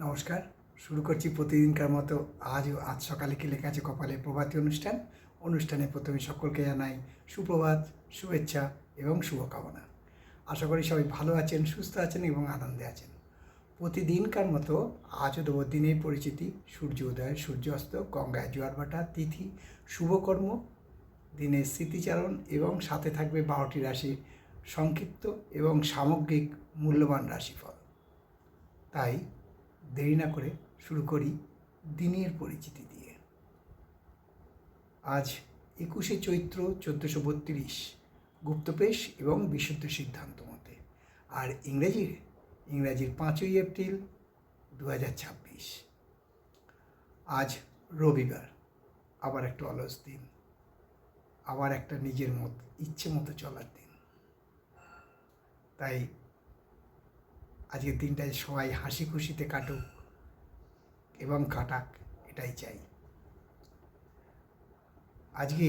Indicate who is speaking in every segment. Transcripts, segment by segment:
Speaker 1: নমস্কার। শুরু করছি প্রতিদিনকার মতো আজ সকালে কি লেখা আছে কপালে প্রভাতী অনুষ্ঠানে প্রথমে সকলকে জানাই সুপ্রভাত, শুভেচ্ছা এবং শুভকামনা। আশা করি সবাই ভালো আছেন, সুস্থ আছেন এবং আনন্দে আছেন। প্রতিদিনকার মতো আজও দেব দিনের পরিচিতি, সূর্য উদয়, সূর্যাস্ত, গঙ্গায় জোয়ার ভাটা, তিথি, শুভকর্ম, দিনের স্মৃতিচারণ এবং সাথে থাকবে 12টি রাশি সংক্ষিপ্ত এবং সামগ্রিক মূল্যবান রাশিফল। তাই দেরি না করে শুরু করি দিনের পরিচিতি দিয়ে। আজ 21শে চৈত্র 1432 গুপ্তপ্রেস এবং বিশুদ্ধ সিদ্ধান্ত মতে, আর ইংরাজির 5ই এপ্রিল 2026। আজ রবিবার, আবার একটা অলস দিন, আবার একটা নিজের ইচ্ছে মতো চলার দিন। তাই আজকের দিনটায় সবাই হাসি খুশিতে কাটুক এবং কাটাক, এটাই চাই। আজকে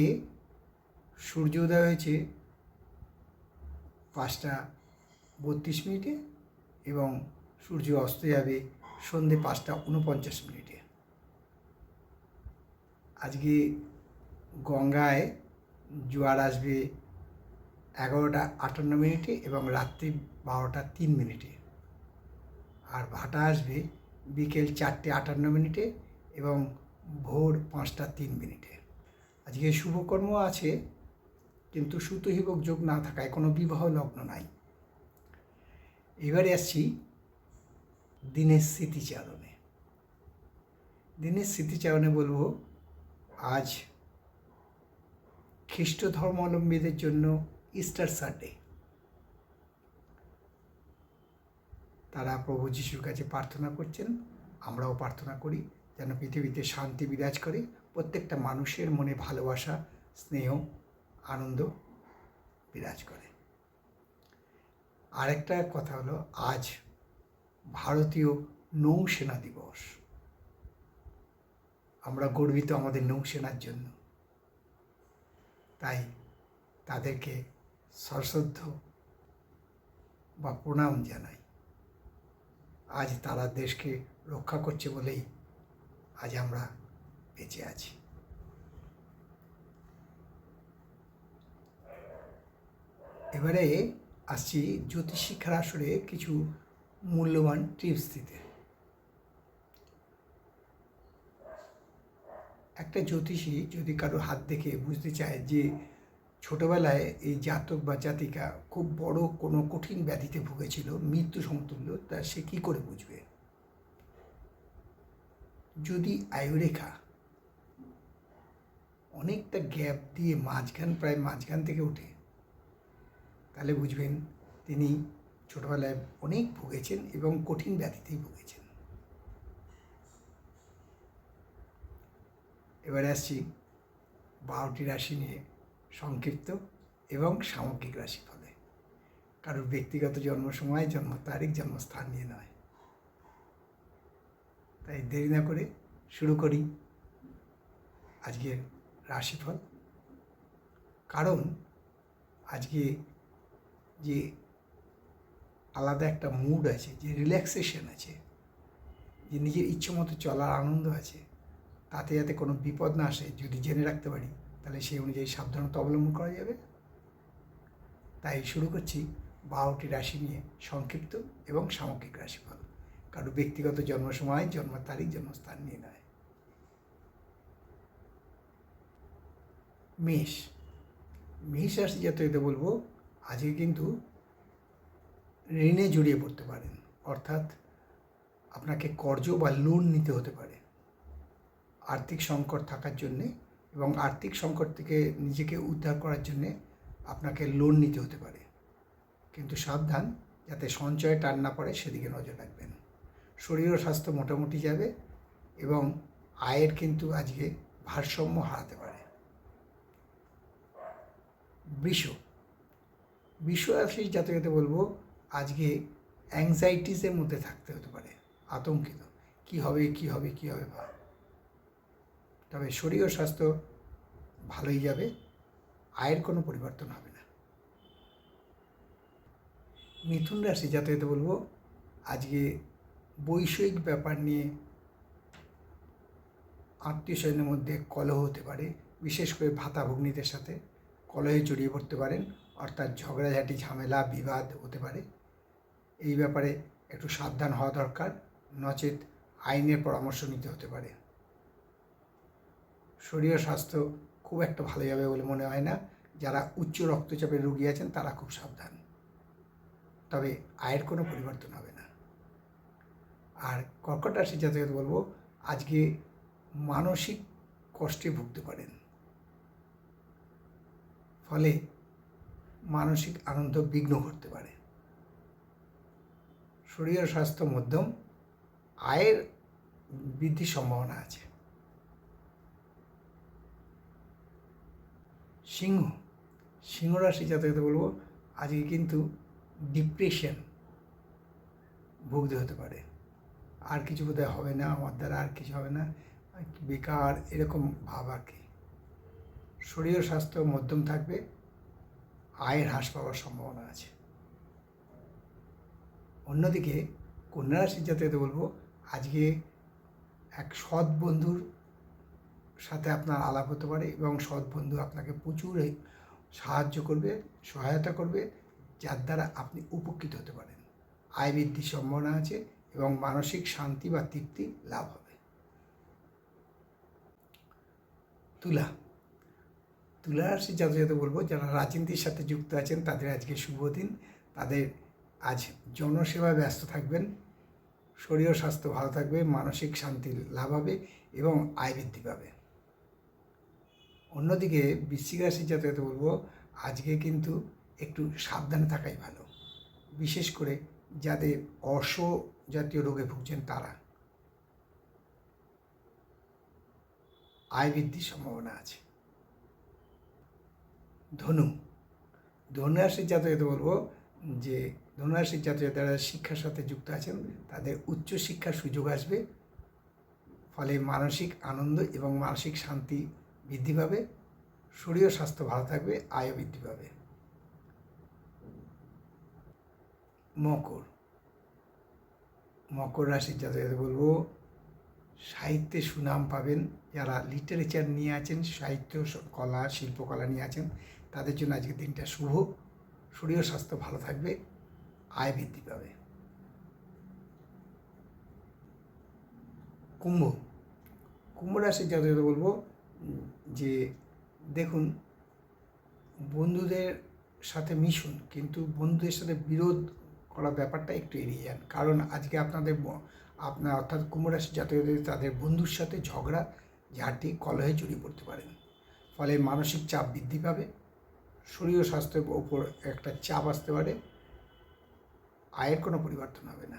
Speaker 1: সূর্য উদয় হয়েছে 5টা 32 এবং সূর্য অস্ত যাবে সন্ধ্যে 5টা 49। আজকে গঙ্গায় জোয়ার আসবে 11টা 58 এবং রাত্রি 12টা 3। আর ভাটা আসবে বিকেল 4টে 58 এবং ভোর 5টা 3। আজকে শুভকর্ম আছে, কিন্তু সুতহিবক যোগ না থাকায় কোনো বিবাহ লগ্ন নাই। এবারে আসছি দিনের স্মৃতিচারণে বলবো, আজ খ্রিস্ট ধর্মাবলম্বীদের জন্য ইস্টার সানডে। তারা প্রভু যিশুর কাছে প্রার্থনা করছেন, আমরাও প্রার্থনা করি যেন পৃথিবীতে শান্তি বিরাজ করে, প্রত্যেকটা মানুষের মনে ভালোবাসা, স্নেহ, আনন্দ বিরাজ করে। আরেকটা কথা হলো, আজ ভারতীয় নৌসেনা দিবস। আমরা গর্বিত আমাদের নৌসেনার জন্য, তাই তাদেরকে সশ্রদ্ধ বা প্রণাম জানাই। আজ তারা দেশকে রক্ষা করছে বলেই আজ আমরা বেঁচে আছি। এবারে আসছি জ্যোতিষ শিক্ষার আসরে কিছু মূল্যবান টিপস দিতে। একটা জ্যোতিষী যদি কারো হাত দেখে বুঝতে চায় যে ছোটবেলায় এই জাতক বা জাতিকা খুব বড় কোনো কঠিন ব্যাধিতে ভুগেছিল, মৃত্যু সমতুল্য, তা সে কী করে বুঝবে? যদি আয়ুরেখা অনেকটা গ্যাপ দিয়ে প্রায় মাঝখান থেকে ওঠে, তাহলে বুঝবেন তিনি ছোটবেলায় অনেক ভুগেছেন এবং কঠিন ব্যাধিতেই ভুগেছেন। এবারে আসছি 12টি রাশি নিয়ে সংক্ষিপ্ত এবং সামগ্রিক রাশিফলে। কারোর ব্যক্তিগত জন্ম সময়, জন্ম তারিখ, জন্মস্থান নিয়ে নয়। তাই দেরি না করে শুরু করি আজকের রাশিফল। কারণ আজকে যে আলাদা একটা মুড আছে, যে রিল্যাক্সেশন আছে, যে নিজের ইচ্ছে মতো চলার আনন্দ আছে, তাতে যাতে কোনো বিপদ না আসে যদি জেনে রাখতে পারি, তাহলে সেই অনুযায়ী সাবধানতা অবলম্বন করা যাবে। তাই শুরু করছি 12টি রাশি নিয়ে সংক্ষিপ্ত এবং সামগ্রিক রাশিফল। কারো ব্যক্তিগত জন্ম সময়, জন্ম তারিখ, জন্মস্থান নিয়ে নয়। মেষ রাশি জাতকদের বলবো, আজকে কিন্তু ঋণে জড়িয়ে পড়তে পারেন, অর্থাৎ আপনাকে কর্জ বা লোন নিতে হতে পারে আর্থিক সংকট থাকার জন্যে, এবং আর্থিক সংকট থেকে নিজেকে উদ্ধার করার জন্যে আপনাকে লোন নিতে হতে পারে। কিন্তু সাবধান, যাতে সঞ্চয়ে টান না পড়ে সেদিকে নজর রাখবেন। শরীর ও স্বাস্থ্য মোটামুটি যাবে এবং আয়ের কিন্তু আজকে ভারসাম্য হারাতে পারে। বৃষ রাশির জাতকদের বলবো, আজকে অ্যাংজাইটিসের মধ্যে থাকতে হতে পারে, আতঙ্কিত, কি হবে ভাব। তবে শরীর ও স্বাস্থ্য ভালোই যাবে, আয়ের কোনো পরিবর্তন হবে না। মিথুন রাশি জাতকদের বলবো, আজকে বৈষয়িক ব্যাপার নিয়ে আত্মীয় স্বজনের মধ্যে কলহ হতে পারে, বিশেষ করে ভাতা ভগ্নীদের সাথে কলহে জড়িয়ে পড়তে পারেন, অর্থাৎ ঝগড়াঝাটি ঝামেলা বিবাদ হতে পারে। এই ব্যাপারে একটু সাবধান হওয়া দরকার, নচেত আইনের পরামর্শ নিতে হতে পারে। শরীর স্বাস্থ্য খুব একটা ভালো যাবে বলে মনে হয় না। যারা উচ্চ রক্তচাপের রোগী আছেন তারা খুব সাবধান, তবে আয়ের কোনো পরিবর্তন হবে না। আর কর্কট রাশি জাতকদের বলবো, আজকে মানসিক কষ্টে ভুগতে পারেন, ফলে মানসিক আনন্দ বিঘ্ন ঘটতে পারে। শরীর স্বাস্থ্য মধ্যম, আয়ের বৃদ্ধির সম্ভাবনা আছে। সিংহ রাশি জাতকদের বলবো, আজকে কিন্তু ডিপ্রেশন ভুগতে হতে পারে। আর কিছু বোধহয় হবে না, আমার দ্বারা আর কিছু হবে না, বেকার এরকম ভাব আর কি। শরীর স্বাস্থ্য মধ্যম থাকবে, আয়ের হ্রাস পাওয়ার সম্ভাবনা আছে। অন্যদিকে কন্যা রাশির জাতকদের বলবো, আজকে এক সৎ বন্ধুর সাথে আপনার আলাপ হতে পারে এবং সৎ বন্ধু আপনাকে প্রচুর সাহায্য করবে, সহায়তা করবে, যার দ্বারা আপনি উপকৃত হতে পারেন। আয় বৃদ্ধির সম্ভাবনা আছে এবং মানসিক শান্তি বা তৃপ্তি লাভ হবে। তুলা রাশির জাতকদের বলবো, যারা রাজনীতির সাথে যুক্ত আছেন তাদের আজকে শুভ দিন। তাদের আজ জনসেবায় ব্যস্ত থাকবেন, শরীর স্বাস্থ্য ভালো থাকবে, মানসিক শান্তি লাভ হবে এবং আয় বৃদ্ধি পাবে। অন্যদিকে বৃশ্চিক রাশির জাতকদের বলবো, আজকে কিন্তু একটু সাবধানে থাকাই ভালো, বিশেষ করে যাদের অর্শ জাতীয় রোগে ভুগছেন তারা। আয় বৃদ্ধির সম্ভাবনা আছে। ধনু রাশির জাতকদের বলবো যে ধনু রাশির জাতক যারা শিক্ষার সাথে যুক্ত আছেন তাদের উচ্চ শিক্ষার সুযোগ আসবে, ফলে মানসিক আনন্দ এবং মানসিক শান্তি বৃদ্ধি পাবে, শরীর স্বাস্থ্য ভালো থাকবে, আয় বৃদ্ধি পাবে। মকর রাশির জাতকদের বলবো, সাহিত্যে সুনাম পাবেন। যারা লিটারেচার নিয়ে আছেন, সাহিত্য কলা শিল্পকলা নিয়ে আছেন, তাদের জন্য আজকের দিনটা শুভ, শরীর স্বাস্থ্য ভালো থাকবে, আয় বৃদ্ধি পাবে। কুম্ভ রাশির জাতকদের বলবো যে দেখুন, বন্ধুদের সাথে মিশুন, কিন্তু বন্ধুদের সাথে বিরোধ করা ব্যাপারটা একটু এড়িয়ে যান, কারণ আজকে আপনার অর্থাৎ কুম্ভ রাশির জাতকদের তাদের বন্ধুর সাথে ঝগড়া ঝাঁটি কলহে জড়িয়ে পড়তে পারেন, ফলে মানসিক চাপ বৃদ্ধি পাবে, শরীর স্বাস্থ্যের ওপর একটা চাপ আসতে পারে, আয়ের কোনো পরিবর্তন হবে না।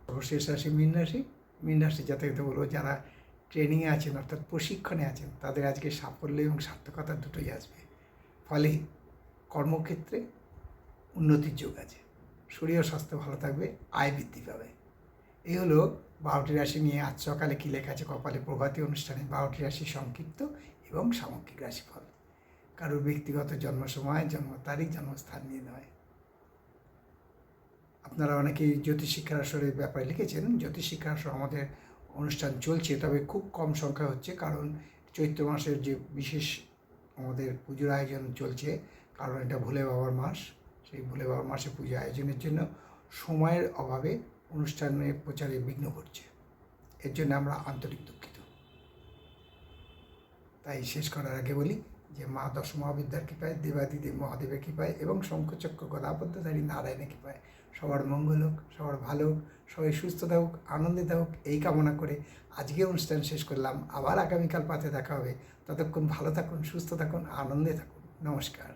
Speaker 1: সর্বশেষ রাশি মীন রাশি জাতকদের বলবো, যারা ট্রেনিংয়ে আছেন অর্থাৎ প্রশিক্ষণে আছেন তাদের আজকে সাফল্য এবং সার্থকতা দুটোই আসবে, ফলে কর্মক্ষেত্রে উন্নতির যোগ আছে, শরীর স্বাস্থ্য ভালো থাকবে, আয় বৃদ্ধি পাবে। এই হলো 12টি রাশি নিয়ে আজ সকালে কী লেখা আছে কপালে প্রভাতী অনুষ্ঠানে 12টি রাশি সংক্ষিপ্ত এবং সামগ্রিক রাশিফল। কারোর ব্যক্তিগত জন্ম সময়, জন্ম তারিখ, জন্মস্থান নিয়ে নয়। আপনারা অনেকেই জ্যোতিষ শিক্ষার আসরের ব্যাপারে লিখেছেন। জ্যোতিষ শিক্ষার আসর আমাদের অনুষ্ঠান চলছে, তবে খুব কম সংখ্যা হচ্ছে, কারণ চৈত্র মাসের যে বিশেষ আমাদের পুজোর আয়োজন চলছে, কারণ এটা ভোলে বাবার মাস, সেই ভোলে বাবার মাসে পুজো আয়োজনের জন্য সময়ের অভাবে অনুষ্ঠানের প্রচারে বিঘ্ন ঘটছে। এর জন্য আমরা আন্তরিক দুঃখিত। তাই শেষ করার আগে বলি যে মা দশ মহাবিদ্যার কৃপায়, দেবাদিদেব মহাদেবের কৃপায় এবং শঙ্খচক্র গদাবদ্ধধারী নারায়ণের কৃপায় সবার মঙ্গল হোক, সবার ভালো হোক, সবাই সুস্থ থাকুক, আনন্দে থাকুক, এই কামনা করে আজকে অনুষ্ঠান শেষ করলাম। আবার আগামীকাল পাতে দেখা হবে। ততক্ষণ ভালো থাকুন, সুস্থ থাকুন, আনন্দে থাকুন। নমস্কার।